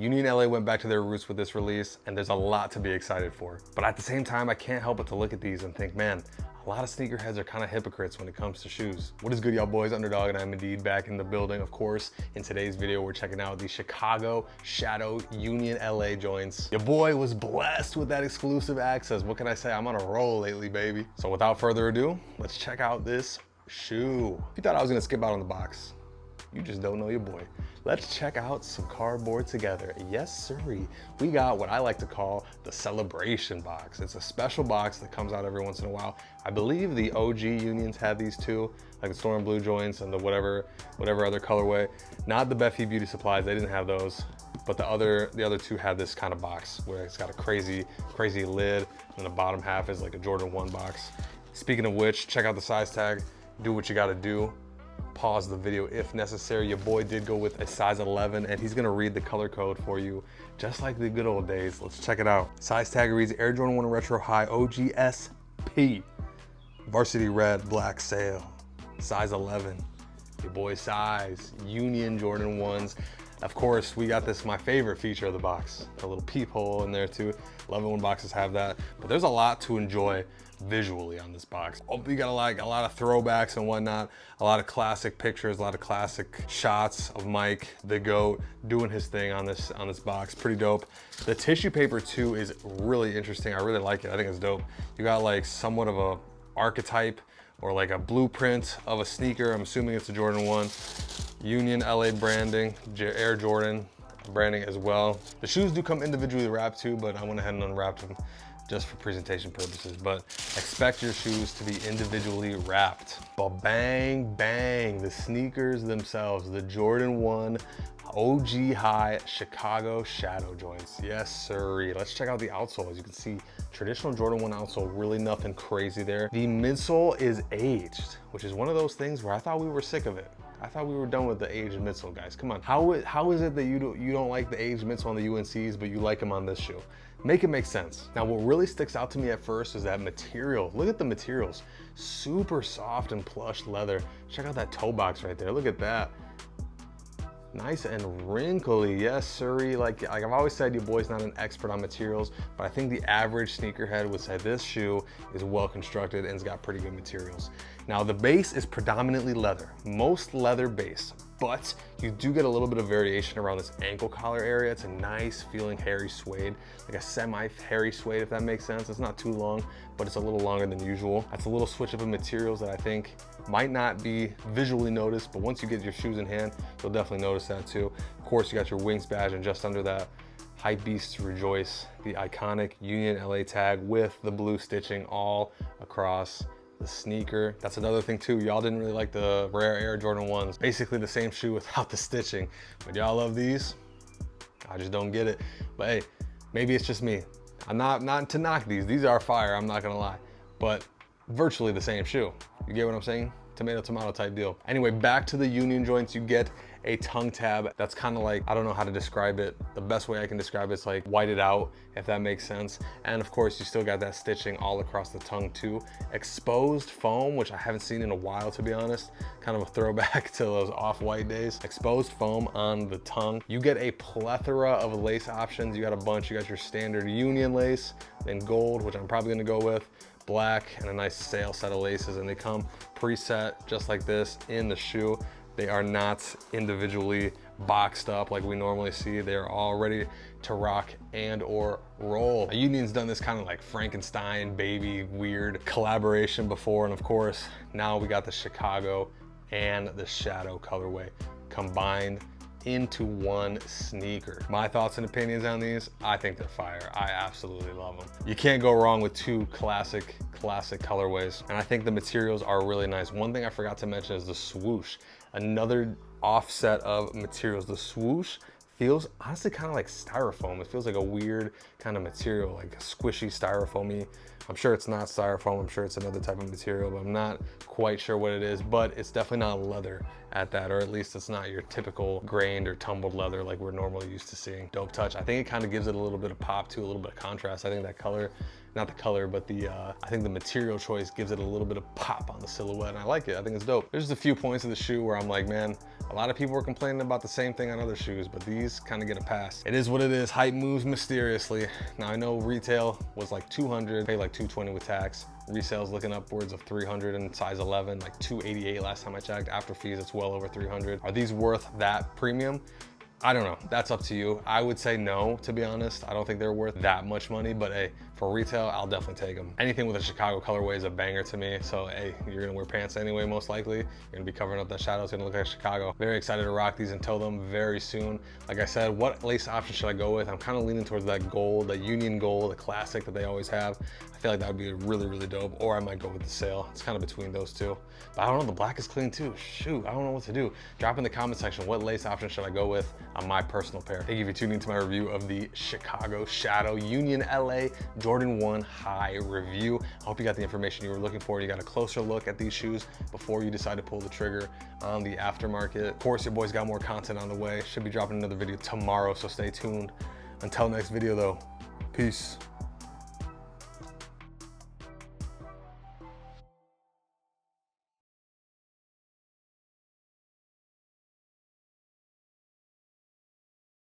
Union LA went back to their roots with this release, and there's a lot to be excited for. But at the same time, I can't help but to look at these and think, man, a lot of sneakerheads are kind of hypocrites when it comes to shoes. What is good, y'all boys? Underdog, and I'm indeed back in the building. Of course, in today's video, we're checking out the Chicago Shadow Union LA joints. Your boy was blessed with that exclusive access. What can I say? I'm on a roll lately, baby. So without further ado, let's check out this shoe. If you thought I was gonna skip out on the box, you just don't know your boy. Let's check out some cardboard together. Yes, sirree. We got what I like to call the celebration box. It's a special box that comes out every once in a while. I believe the OG Unions had these too, like the Storm Blue joints and the whatever other colorway. Not the Beffy Beauty Supplies, they didn't have those. But the other two had this kind of box where it's got a crazy lid, and the bottom half is like a Jordan 1 box. Speaking of which, check out the size tag. Do what you gotta do. Pause the video if necessary. Your boy did go with a size 11, and he's gonna read the color code for you just like the good old days. Let's check it out. Size tag reads Air Jordan 1 Retro High OGSP Varsity Red Black Sail, size 11. Your boy's size, Union Jordan 1s. Of course, we got this, my favorite feature of the box, a little peephole in there too. Love it when boxes have that, but there's a lot to enjoy visually on this box. Oh, you got like a lot of throwbacks and whatnot, a lot of classic pictures, a lot of classic shots of Mike, the GOAT, doing his thing on this box. Pretty dope. The tissue paper too is really interesting. I really like it. I think it's dope. You got like somewhat of a archetype or like a blueprint of a sneaker. I'm assuming it's a Jordan 1. Union LA branding, Air Jordan branding as well. The shoes do come individually wrapped too, but I went ahead and unwrapped them just for presentation purposes. But expect your shoes to be individually wrapped. But bang, bang, the sneakers themselves, the Jordan 1 OG High Chicago Shadow joints. Yes, sirree. Let's check out the outsole. As you can see, traditional Jordan 1 outsole, really nothing crazy there. The midsole is aged, which is one of those things where I thought we were sick of it. I thought we were done with the aged midsole, guys. Come on. How is it that you don't like the aged midsole on the UNCs, but you like them on this shoe? Make it make sense. Now, what really sticks out to me at first is that material. Look at the materials. Super soft and plush leather. Check out that toe box right there. Look at that. Nice and wrinkly, yes sirree. Like I've always said, your boy's not an expert on materials, but I think the average sneakerhead would say this shoe is well constructed and it's got pretty good materials. Now the base is predominantly leather, most leather base, but you do get a little bit of variation around this ankle collar area. It's a nice feeling hairy suede, like a semi-hairy suede, if that makes sense. It's not too long, but it's a little longer than usual. That's a little switch up in materials that I think might not be visually noticed, but once you get your shoes in hand, you'll definitely notice that too. Of course, you got your Wings badge, and just under that, Hype Beasts Rejoice, the iconic Union LA tag with the blue stitching all across the sneaker. That's another thing too. Y'all didn't really like the rare Air Jordan 1s. Basically the same shoe without the stitching. But y'all love these. I just don't get it. But hey, maybe it's just me. I'm not to knock these. These are fire, I'm not gonna lie. But virtually the same shoe. You get what I'm saying? Tomato, tomato type deal. Anyway, back to the Union joints. You get a tongue tab that's kind of like, I don't know how to describe it. The best way I can describe it's like whited out, if that makes sense. And of course, you still got that stitching all across the tongue too. Exposed foam, which I haven't seen in a while, to be honest. Kind of a throwback to those off-white days. Exposed foam on the tongue. You get a plethora of lace options. You got a bunch. You got your standard Union lace in gold, which I'm probably gonna go with, black, and a nice sail set of laces, and they come preset just like this in the shoe. They are not individually boxed up like we normally see. They're all ready to rock and or roll. A Union's done this kind of like Frankenstein baby weird collaboration before, and of course now we got the Chicago and the Shadow colorway combined into one sneaker. My thoughts and opinions on these, I think they're fire. I absolutely love them. You can't go wrong with two classic colorways, and I think the materials are really nice. One thing I forgot to mention is the swoosh. Another offset of materials. The swoosh feels honestly kind of like styrofoam. It feels like a weird kind of material, like a squishy styrofoamy. I'm sure it's not styrofoam, I'm sure it's another type of material, but I'm not quite sure what it is, but it's definitely not leather. at that, or at least it's not your typical grained or tumbled leather like we're normally used to seeing. Dope touch. I think it kind of gives it a little bit of pop too, a little bit of contrast. I think that color, not the color, but I think the material choice gives it a little bit of pop on the silhouette, and I like it. I think it's dope. There's just a few points of the shoe where I'm like, man, a lot of people were complaining about the same thing on other shoes, but these kind of get a pass. It is what it is. Hype moves mysteriously. Now I know retail was like 200, paid like 220 with tax. Resales looking upwards of 300 in size 11, like 288 last time I checked. After fees, it's well over 300. Are these worth that premium? I don't know, that's up to you. I would say no, to be honest. I don't think they're worth that much money, but hey, for retail, I'll definitely take them. Anything with a Chicago colorway is a banger to me. So hey, you're gonna wear pants anyway, most likely. You're gonna be covering up that shadow, it's gonna look like Chicago. Very excited to rock these and tow them very soon. Like I said, what lace option should I go with? I'm kind of leaning towards that gold, that Union gold, the classic that they always have. I feel like that would be really, really dope. Or I might go with the sail. It's kind of between those two. But I don't know, the black is clean too. Shoot, I don't know what to do. Drop in the comment section, what lace option should I go with on my personal pair? Thank you for tuning into my review of the Chicago Shadow Union LA Jordan 1 High review. I hope you got the information you were looking for. You got a closer look at these shoes before you decide to pull the trigger on the aftermarket. Of course, your boy's got more content on the way. Should be dropping another video tomorrow, so stay tuned. Until next video though, peace.